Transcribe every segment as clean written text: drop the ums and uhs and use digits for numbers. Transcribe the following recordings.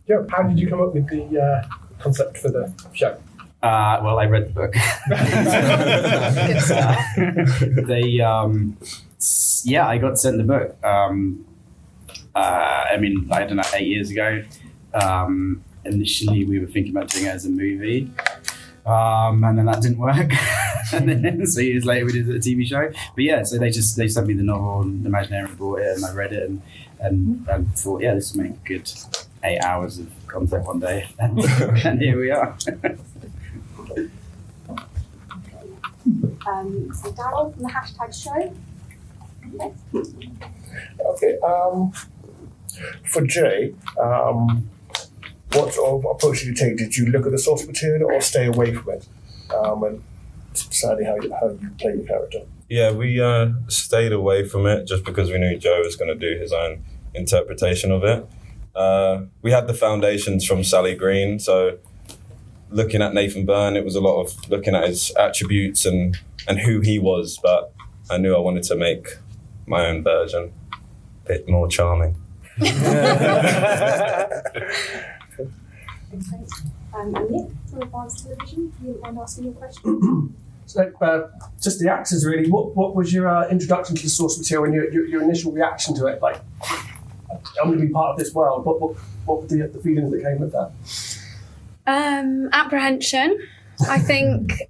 Yeah, how did you come up with the concept for the show? Well, I read the book. I got sent the book. I don't know, 8 years ago. Initially, we were thinking about doing it as a movie. And then that didn't work. And then so years later, we did it as a TV show. But yeah, so they sent me the novel, and Imaginary bought it, and I read it, and thought, yeah, this will make a good 8 hours of content one day. And here we are. So Daryl from the #show. Okay. For Jay, what sort of approach did you take? Did you look at the source material or stay away from it when deciding how you play your character? Yeah, we stayed away from it just because we knew Joe was going to do his own interpretation of it. We had the foundations from Sally Green, so looking at Nathan Byrne, it was a lot of looking at his attributes and who he was, but I knew I wanted to make my own version, a bit more charming. Nick from Advanced Television, you mind asking your question? So, just the actors really. What was your introduction to the source material and your initial reaction to it? Like, I'm going to be part of this world. What were the feelings that came with that? Apprehension. I think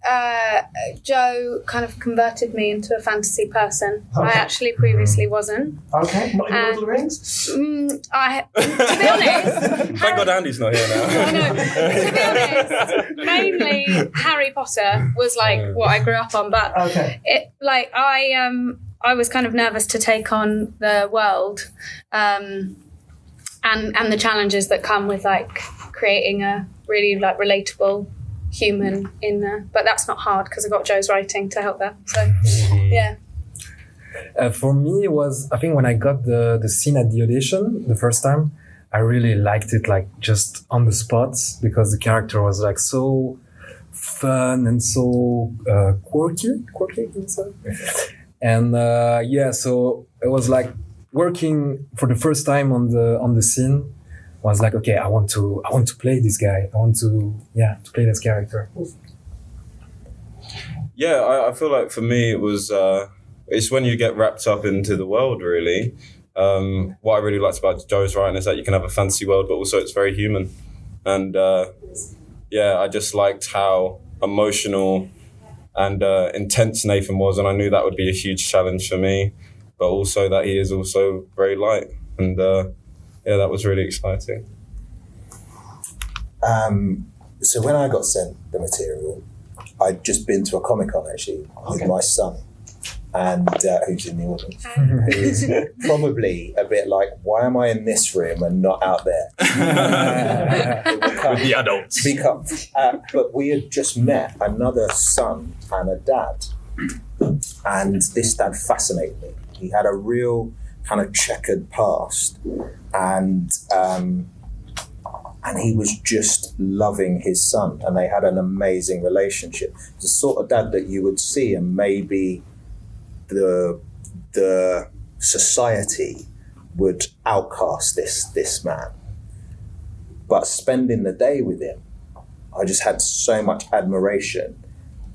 Joe kind of converted me into a fantasy person. Okay. I actually previously wasn't. Okay, not in Lord of the Rings? To be honest... Thank God Andy's not here now. I know. To be honest, mainly Harry Potter was like what I grew up on, but okay. I was kind of nervous to take on the world and the challenges that come with like creating a really like relatable human in there, but that's not hard because I got Joe's writing to help there. So yeah. For me, it was, I think when I got the scene at the audition the first time, I really liked it like just on the spot because the character was like so fun and so quirky, can you say? And so it was like working for the first time on the scene. Was like, okay, I want to play this guy. I want to play this character. Yeah, I feel like for me it was it's when you get wrapped up into the world really. What I really liked about Joe's writing is that you can have a fantasy world, but also it's very human. And I just liked how emotional and intense Nathan was, and I knew that would be a huge challenge for me, but also that he is also very light. And that was really exciting. So when I got sent the material, I'd just been to a Comic-Con actually with my son, and who's in the audience, who's probably a bit like, why am I in this room and not out there? With the adults. But we had just met another son and a dad, and this dad fascinated me. He had a real kind of checkered past, and he was just loving his son, and they had an amazing relationship. The sort of dad that you would see, and maybe the society would outcast this man. But spending the day with him, I just had so much admiration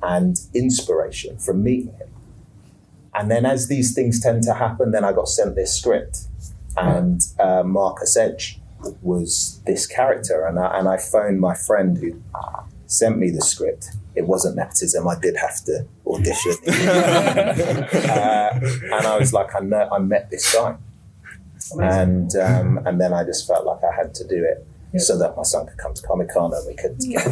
and inspiration from meeting him. And then as these things tend to happen, then I got sent this script, and Marcus Edge was this character, and I phoned my friend who sent me the script. It wasn't nepotism, I did have to audition. And I was like, I met this guy. And then I just felt like I had to do it so that my son could come to Comic-Con and we could get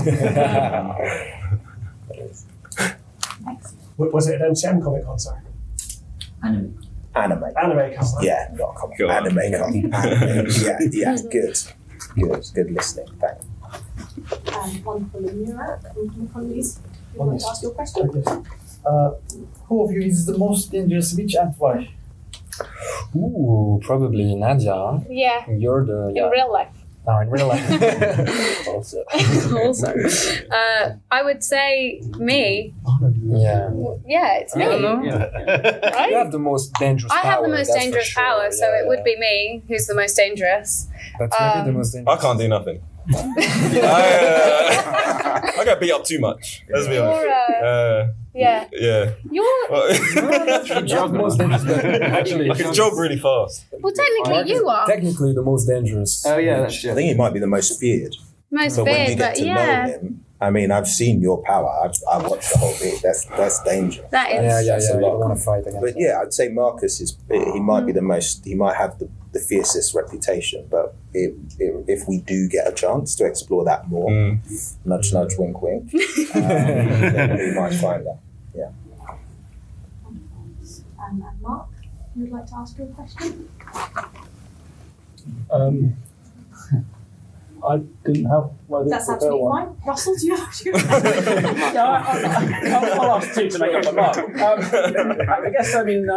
Was it an MCM Comic-Con, sorry? Anime Con. Yeah, not Comic. Anime Con. Yeah. Good listening. Thanks. One from Amira from Annalise. You want to ask your question? Who of you is the most dangerous witch and why? Ooh, probably Nadia. Yeah. You're the in real life. No, in real life. Also. Also, I would say me. Yeah. Yeah, it's me. You Right? have the most dangerous I power. have the most that's for dangerous sure. power, so Yeah, it would yeah. be me who's the most dangerous. That's maybe the most dangerous. I can't do nothing. I get beat up too much. Let's be honest. Yeah. Yeah. You're Not the most dangerous, but actually, I can jog really fast. well, technically you are technically the most dangerous. Oh yeah, that's I true. think he might be the most feared. most But when you feared, get but to know yeah, him, I mean, I've seen your power. I've watched the whole thing. That's dangerous. that is. Yeah. That's a You lot. don't want to fight against But yeah, I'd say Marcus is. He might be the most. He might have the fiercest reputation. But if we do get a chance to explore that more, nudge, nudge, wink, wink, then we might find that. And Mark, you would like to ask your question? I didn't have. Well, I didn't That's prepare absolutely one. fine. Russell, do you have your Yeah, I'll ask two to make up the mark. I guess, I mean,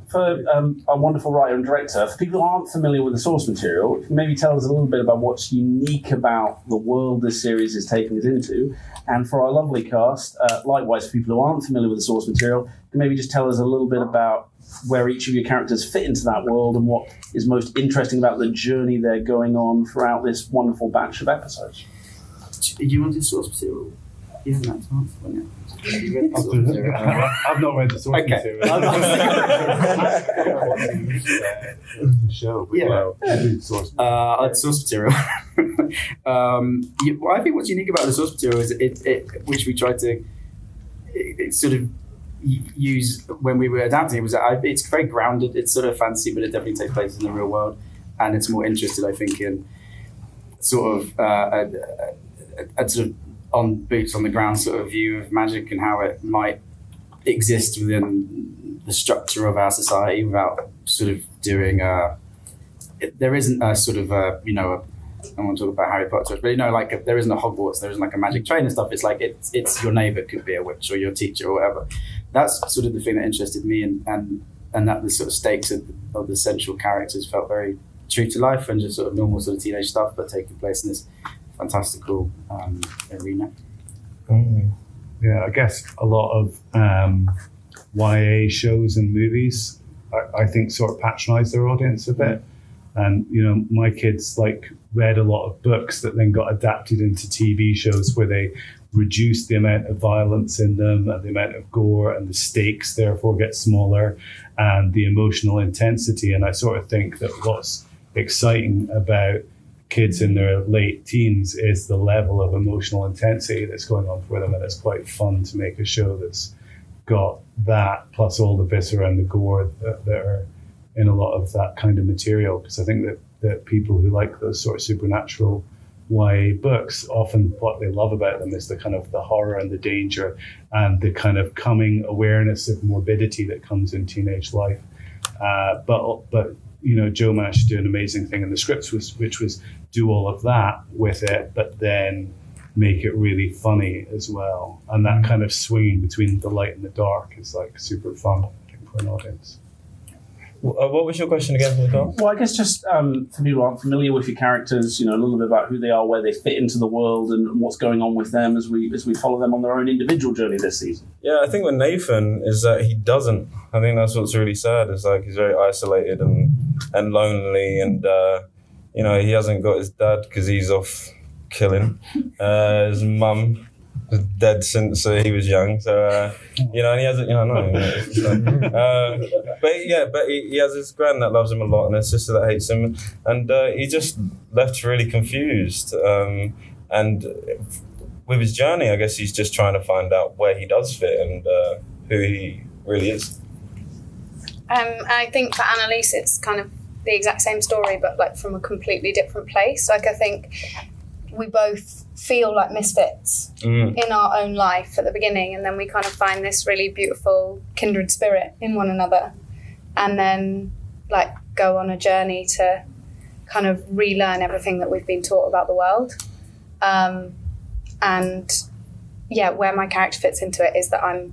for a wonderful writer and director, for people who aren't familiar with the source material, maybe tell us a little bit about what's unique about the world this series is taking us into. And for our lovely cast, likewise, for people who aren't familiar with the source material, maybe just tell us a little bit about where each of your characters fit into that world and what is most interesting about the journey they're going on throughout this wonderful batch of episodes. You want the source material? You haven't had time for it. You read the source material? I've not read the source Okay. material. The show. But Yeah. the source The source material. Well, I think what's unique about the source material is it which we tried to sort of use when we were adapting it was that it's very grounded. It's sort of fantasy, but it definitely takes place in the real world, and it's more interested, I think, in sort of a sort of on boots on the ground sort of view of magic and how it might exist within the structure of our society without sort of doing there isn't a sort of I want to talk about Harry Potter, but there isn't a Hogwarts, there isn't like a magic train and stuff. It's like it's your neighbour could be a witch or your teacher or whatever. That's sort of the thing that interested me, and that the sort of stakes of the central characters felt very true to life and just sort of normal sort of teenage stuff, but taking place in this fantastical arena. Yeah, I guess a lot of YA shows and movies, I think, sort of patronise their audience a bit. And, my kids read a lot of books that then got adapted into TV shows where they reduce the amount of violence in them and the amount of gore, and the stakes therefore get smaller, and the emotional intensity. And I sort of think that what's exciting about kids in their late teens is the level of emotional intensity that's going on for them, and it's quite fun to make a show that's got that plus all the viscera and the gore that are in a lot of that kind of material, because I think that people who like those sort of supernatural YA books, often what they love about them is the kind of the horror and the danger and the kind of coming awareness of morbidity that comes in teenage life. But Joe managed to do an amazing thing in the scripts, which was do all of that with it, but then make it really funny as well. And that kind of swinging between the light and the dark is super fun, I think, for an audience. What was your question again, Carl? Well, I guess just for people who aren't familiar with your characters, a little bit about who they are, where they fit into the world, and what's going on with them as we follow them on their own individual journey this season. Yeah, I think with Nathan is that he doesn't. I think that's what's really sad. Is he's very isolated and lonely, and he hasn't got his dad because he's off killing. His mum was dead since he was young, so and he hasn't. But he has his grand that loves him a lot, and his sister that hates him, and he just left really confused. And with his journey, I guess he's just trying to find out where he does fit and who he really is. I think for Annalise, it's kind of the exact same story, but from a completely different place. I think we both feel like misfits in our own life at the beginning, and then we kind of find this really beautiful kindred spirit in one another, and then go on a journey to kind of relearn everything that we've been taught about the world. Where my character fits into it is that I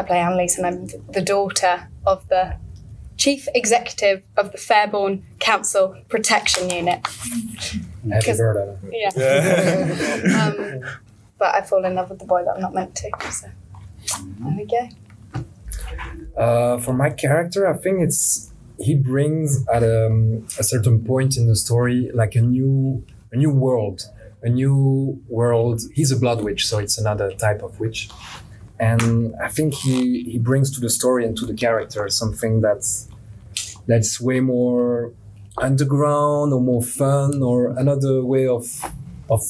play Annalise, and I'm the daughter of the chief executive of the Fairborn Council Protection Unit. Happy birthday. Yeah. But I fall in love with the boy that I'm not meant to. So there we go. For my character, I think he brings at a certain point in the story like a new world. A new world. He's a blood witch, so it's another type of witch. And I think he brings to the story and to the character something that's way more underground or more fun or another way of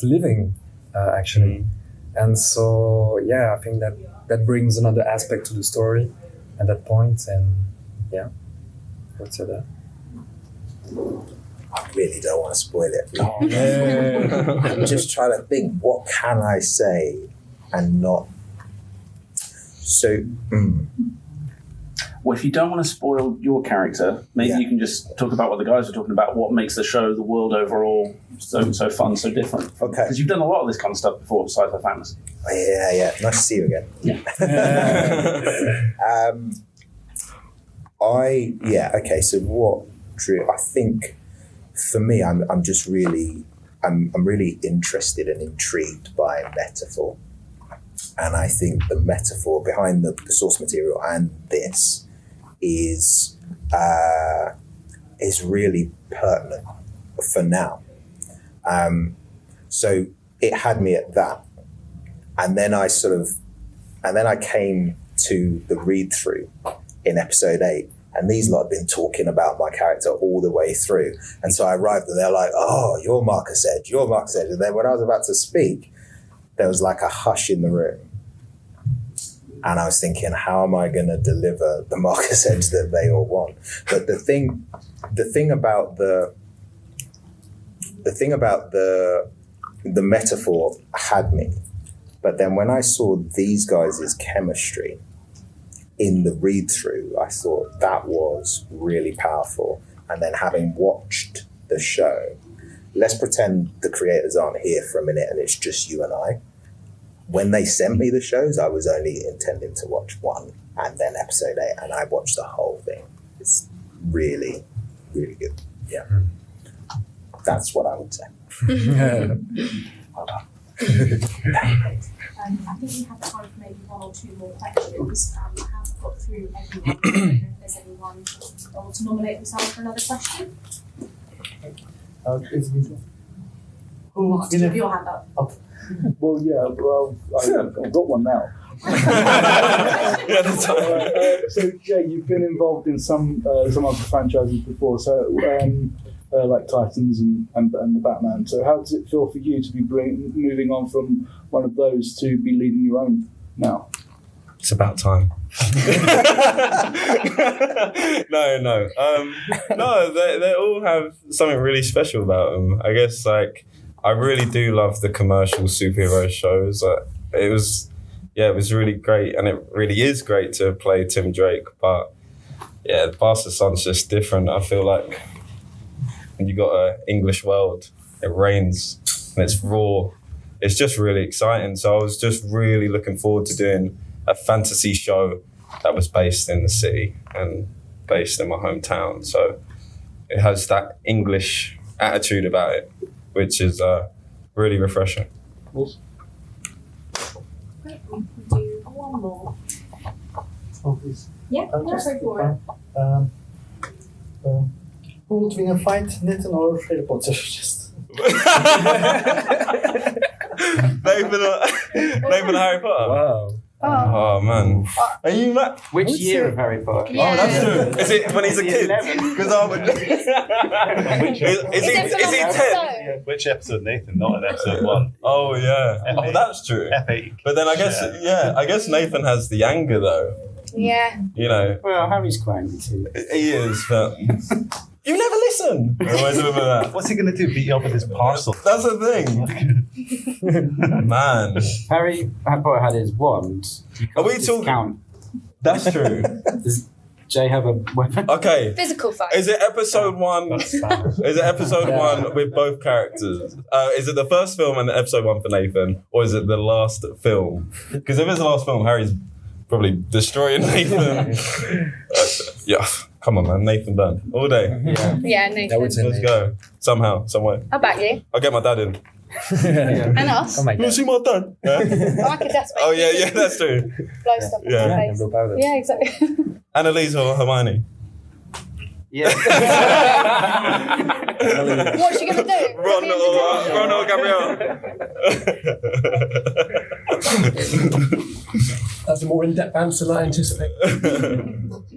living, actually. And so, yeah, I think that brings another aspect to the story at that point. And yeah, I would say that. I really don't want to spoil it. Oh, man. I'm just trying to think, what can I say and not? So, Well, if you don't want to spoil your character, maybe you can just talk about what the guys were talking about, what makes the show, the world overall, so fun, so different. Okay. Because you've done a lot of this kind of stuff before, sci-fi fantasy. Yeah. Nice to see you again. Okay. So what drew? I think for me, I'm just really, I'm really interested and intrigued by metaphor, and I think the metaphor behind the source material and this is really pertinent for now. So it had me at that, and then I came to the read through in episode 8. And these lot have been talking about my character all the way through. And so I arrived and they're like, oh, you're Marcus Edge. And then when I was about to speak, there was like a hush in the room. And I was thinking, how am I going to deliver the Marcus Edge that they all want? But the thing about the metaphor had me. But then when I saw these guys' chemistry in the read-through, I thought that was really powerful. And then having watched the show, let's pretend the creators aren't here for a minute and it's just you and I. When they sent me the shows, I was only intending to watch one and then episode 8, and I watched the whole thing. It's really, really good. Yeah. That's what I would say. Well done. I think we have time for maybe one or two more questions. I have got through everyone. I don't know if there's anyone that wants to nominate themselves for another question. Who wants to Have your hand up? Well, I've got one now. So, Jay, you've been involved in some of the franchises before, so like Titans and the Batman. So, how does it feel for you to be moving on from one of those to be leading your own now? It's about time. No. They all have something really special about them. I guess, like, I really do love the commercial superhero shows. It was really great, and it really is great to play Tim Drake. But yeah, the Bastard Son's just different. I feel like when you got an English world, it rains and it's raw. It's just really exciting. So I was just really looking forward to doing a fantasy show that was based in the city and based in my hometown. So it has that English attitude about it, which is really refreshing. Great, we can do one more. Oh, please. Yeah, go for it. Who would win a fight, Nathan or Harry Potter? Just. Nathan and Harry Potter? Wow. Oh man. Are you mad? Which year of Harry Potter? Yeah. Oh, that's true. Is it when he's a kid? Because I would. Is he 10? Which episode, Nathan? Not in episode 1. Oh yeah. Epic. Oh, that's true. Epic. But then I guess Nathan has the anger though. Yeah. You know. Well, Harry's quite angry too. He is, but you never listen. Always remember that. What's he going to do? Beat you up with his parcel? That's the thing. Man. Harry Potter had his wand. Are we talking? Count. That's true. Does Jay have a weapon? Okay. Physical fight. Is it episode 1? Is it episode 1 with both characters? Is it the first film and the episode 1 for Nathan, or is it the last film? Because if it's the last film, Harry's probably destroying Nathan. Yeah. Come on, man, Nathan Dunn, all day. Yeah, I Nathan. would say Let's go somehow, some way. I'll back you. I'll get my dad in. And us. Oh my You god. see my dad? Yeah. I could just Oh yeah, that's true. blow stuff in Yeah. your Yeah, face. blow powder. Yeah, exactly. Annalise or Hermione? Yeah. What's she gonna do? Ron or Gabriel? That's a more in-depth answer than I anticipated.